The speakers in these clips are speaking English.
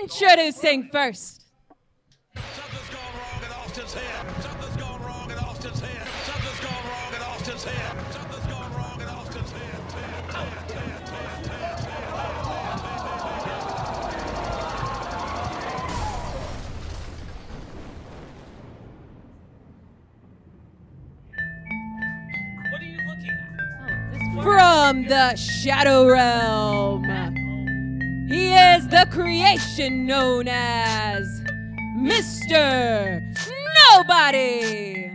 Introducing first. Something's gone wrong and Austin's here. Something's gone wrong and Austin's here. Something's gone wrong and Austin's here. Something's gone wrong and Austin's here. What are you looking at? Oh, is this From the Shadow Realm, he is the creation known as Mr. Nobody.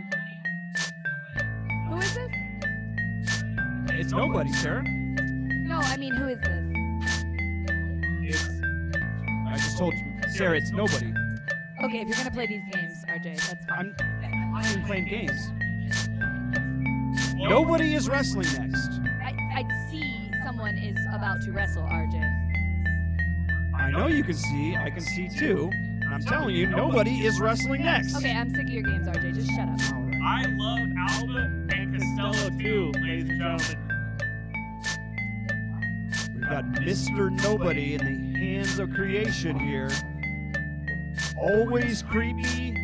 Who is this? It's nobody, sir. No, I mean, who is this? I just told you, Sarah, it's nobody. Okay, if you're gonna play these games, RJ, that's fine. I ain't playing games. Nobody is wrestling next. I see someone is about to wrestle, RJ. I know you can see. I can see too. And I'm telling you, nobody is wrestling next. Okay, I'm sick of your games, RJ. Just shut up. All right. I love Alba and Costello too, ladies and gentlemen. We've got Mr. Nobody in the hands of creation here. Always creepy,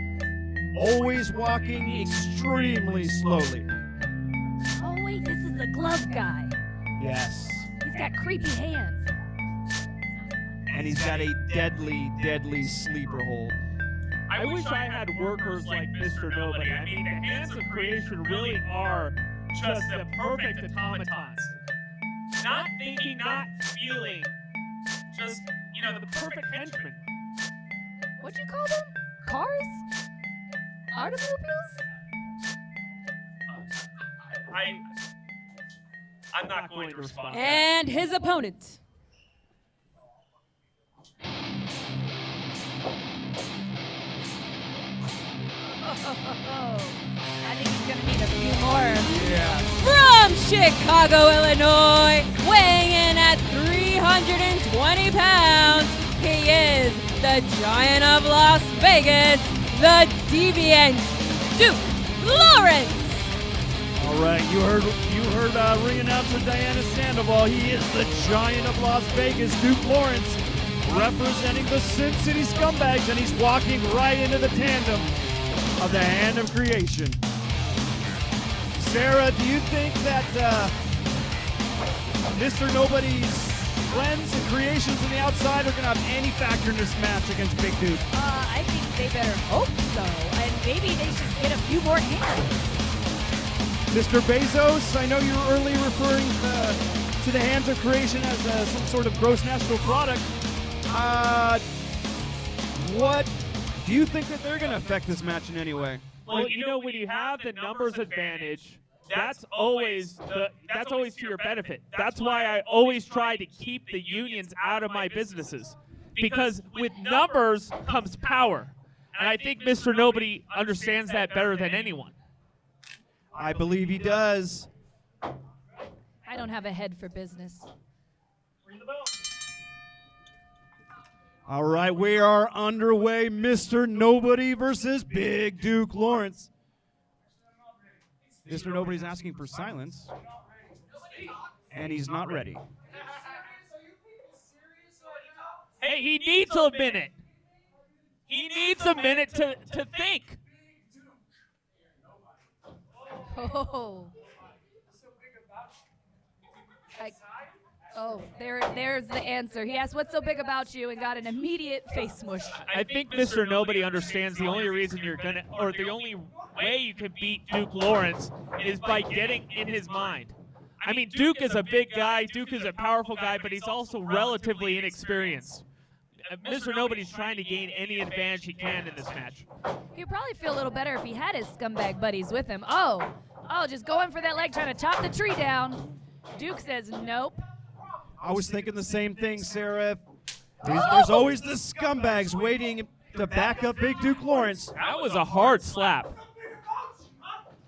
always walking extremely slowly. Oh, wait, this is the glove guy. Yes. He's got creepy hands. And he's got a deadly, deadly sleeper hold. I wish I had workers like Mr. Nobody. I mean, the hands of creation really are just the perfect automatons. Not thinking, not feeling, just, the perfect henchmen. What'd you call them? Cars? Automobiles? I'm not going to respond. And his opponent. I think he's gonna need a few more. Yeah. From Chicago, Illinois, weighing in at 320 pounds, he is the Giant of Las Vegas, the Deviant, Duke Lawrence. All right, you heard ring announcer Diana Sandoval. He is the Giant of Las Vegas, Duke Lawrence, representing the Sin City Scumbags, and he's walking right into the tandem of the Hand of Creation. Sarah, do you think that Mr. Nobody's friends and creations on the outside are going to have any factor in this match against Big Duke? I think they better hope so, and maybe they should get a few more hands. Mr. Bezos, I know you were earlier referring to the Hands of Creation as some sort of gross national product. What do you think that they're going to affect this match in any way? Well, when you have the numbers advantage, that's always to your benefit. That's why I always try to keep the unions out of my businesses, because with numbers comes power, and I think Mr. Nobody understands that better than anyone. I believe he does. I don't have a head for business. All right, we are underway. Mr. Nobody versus Big Duke Lawrence. Mr. Nobody's asking for silence, and he's not ready. Hey, he needs a minute. He needs a minute to think. Oh. There's the answer. He asked, "What's so big about you?" and got an immediate face smush. I think Mr. Nobody understands the only reason the only way you can beat Duke Lawrence is by getting in his mind. I mean, Duke is a big guy. Duke is a powerful guy, but he's also relatively inexperienced. Mr. Nobody's trying to gain any advantage he can in this match. He'd probably feel a little better if he had his scumbag buddies with him. Oh, just going for that leg, trying to chop the tree down. Duke says nope. I was thinking the same thing, Sarah. There's always the scumbags waiting to back up Big Duke Lawrence. That was a hard slap.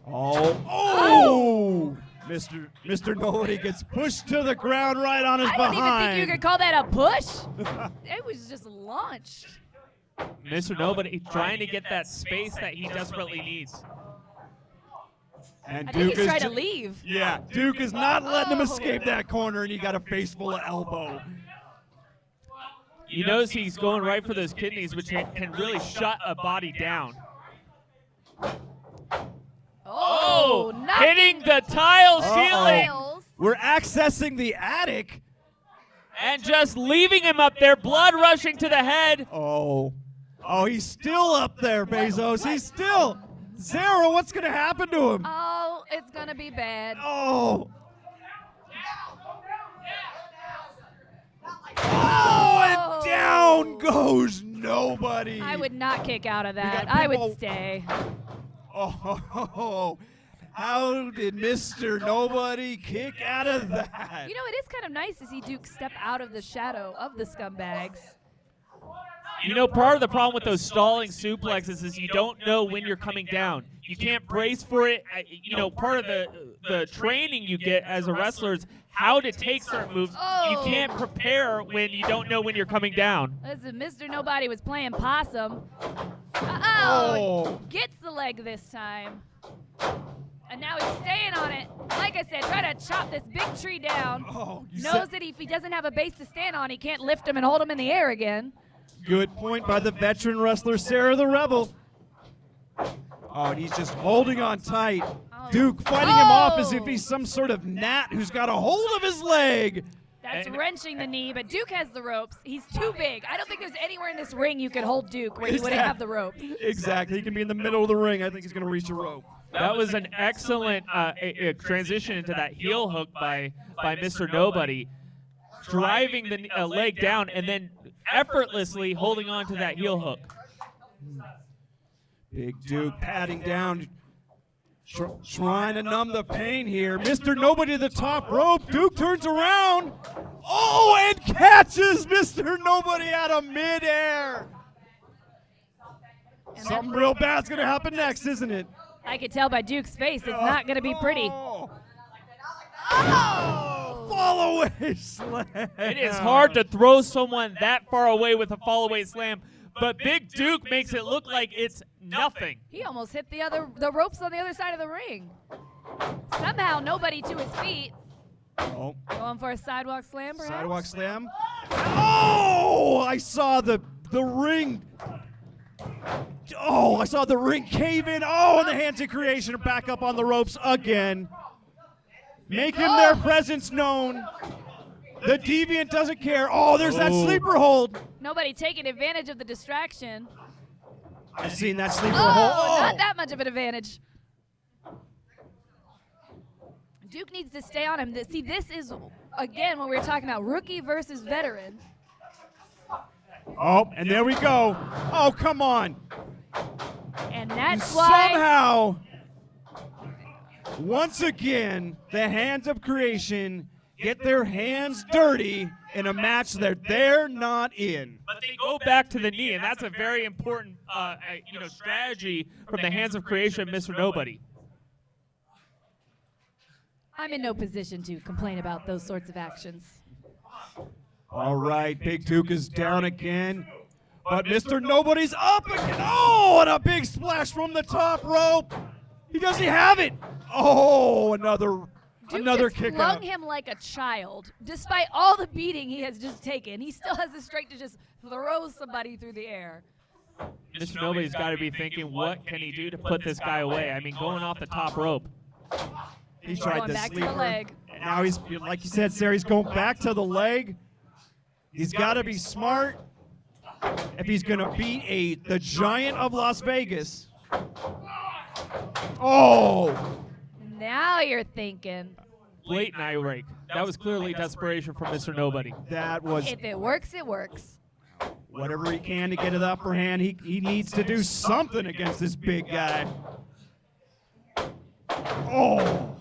Oh! Mr. Nobody gets pushed to the ground right on his I don't behind. even think you could call that a push. It was just launched. Mr. Nobody trying to get that space that he desperately needs. And I think Duke he's is trying to leave. Yeah, Duke is not letting him escape that corner, and he got a face full of elbow. You notice he's going right for those kidneys, which can really shut a body down. Oh, hitting the tile ceiling We're accessing the attic. and just leaving him up there, blood rushing to the head. Oh, he's still up there, Bezos. He's still. Zara, what's going to happen to him? Oh, it's going to be bad. Oh, and down goes nobody. I would not kick out of that. got I people- would stay. Oh, how did Mr. Nobody kick out of that? You know, it is kind of nice to see Duke step out of the shadow of the scumbags. You know, part of the problem with those stalling suplexes is you don't know when you're coming down. You can't brace for it. You know, part of the training you get as a wrestler is how to take certain moves. You can't prepare when you don't know when you're coming down. Listen, Mr. Nobody was playing possum. Oh. Gets the leg this time. And now he's staying on it. Like I said, try to chop this big tree down. Knows that if he doesn't have a base to stand on, he can't lift him and hold him in the air again. Good point by the veteran wrestler, Sarah the Rebel. Oh, and he's just holding on tight. Duke fighting him off as if he's some sort of gnat who's got a hold of his leg. That's wrenching the knee, but Duke has the ropes. He's too big. I don't think there's anywhere in this ring you could hold Duke where he wouldn't have the ropes. Exactly. He can be in the middle of the ring. I think he's going to reach a rope. That was an excellent transition into that heel hook by Mr. Nobody, driving the leg down and then effortlessly holding on to that heel hook. Big Duke patting down, trying to numb the pain here. Mr. Nobody to the top rope. Duke turns around. Oh, and catches Mr. Nobody out of midair. Something real bad's going to happen next, isn't it? I could tell by Duke's face it's not going to be pretty. Fall away slam. It is hard to throw someone that far away with a fall away slam, but Big Duke makes it look like it's nothing. He almost hit the ropes on the other side of the ring. Somehow nobody to his feet. Oh, Going for a sidewalk slam, perhaps? sidewalk slam. Oh, I saw the ring. Oh, I saw the ring cave in. Oh, and the hands of creation are back up on the ropes again. Making their presence known. The Deviant doesn't care. Oh, there's that sleeper hold. Nobody taking advantage of the distraction. I've seen that sleeper hold. Oh, Not that much of an advantage. Duke needs to stay on him. See, this is, again, what we were talking about, rookie versus veteran. Oh, and there we go. Oh, come on. And that's why Somehow, once again, the hands of creation get their hands dirty in a match that they're not in. But they go back to the knee, and that's a very important strategy from the hands of creation, Mr. Nobody. I'm in no position to complain about those sorts of actions. All right, Big Duke is down again, but Mr. Nobody's up again. Oh, and a big splash from the top rope. He doesn't have it. Oh, another Duke kick flung out. him like a child. Despite all the beating he has just taken, he still has the strength to just throw somebody through the air. Mr. Nobody's got to be thinking, what can he do to put this guy away? I mean, going off the top rope. He tried Going the back to sleeper. the leg. And now he's, like you said, Sarah, he's going back to the leg. He's got to be smart if he's going to beat the Giant of Las Vegas. Oh! Now you're thinking. Blatant eye rake. That was clearly desperation from Mr. Nobody. That was If it works, it works. whatever he can to get the upper hand. He needs to do something against this big guy. Oh!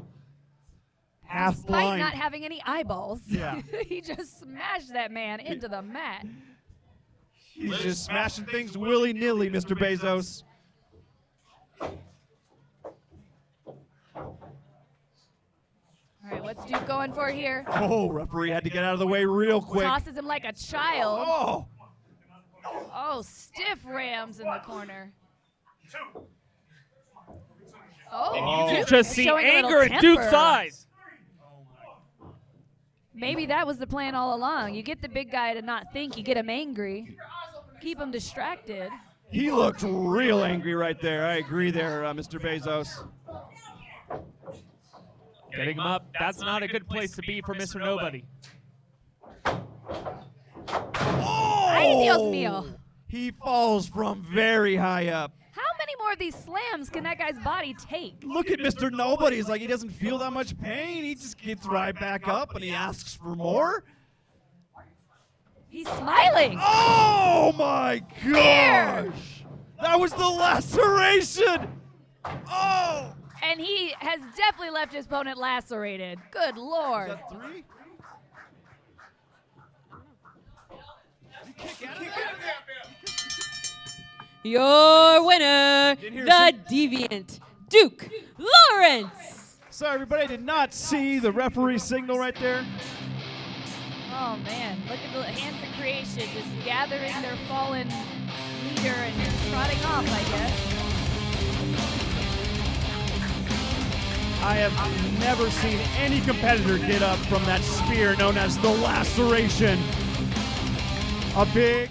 Half Despite blind. not having any eyeballs, Yeah. he just smashed that man into the mat. He's just smashing things willy-nilly, Mr. Bezos. All right, what's Duke going for here? Oh, referee had to get out of the way real quick. Tosses him like a child. Oh! Oh, stiff rams in the corner. Oh, You Duke just is see showing a little anger in Duke's temper. eyes. Maybe that was the plan all along. You get the big guy to not think. You get him angry. Keep him distracted. He looked real angry right there. I agree there, Mr. Bezos. Getting him up. That's not a good place to be for Mr. Nobody. Ay, Dios mío. He falls from very high up. How many more of these slams can that guy's body take? Look at Mr. Nobody. He's like, he doesn't feel that much pain. He just gets right back up and he asks for more. He's smiling. Oh my gosh! That was the laceration! Oh! And he has definitely left his opponent lacerated. Good Lord. Is that 3? Your winner, the deviant Duke Lawrence. Sorry, everybody, I did not see the referee signal right there. Oh, man. Look at the hands of creation just gathering their fallen leader and trotting off, I guess. I have never seen any competitor get up from that spear known as the laceration. A big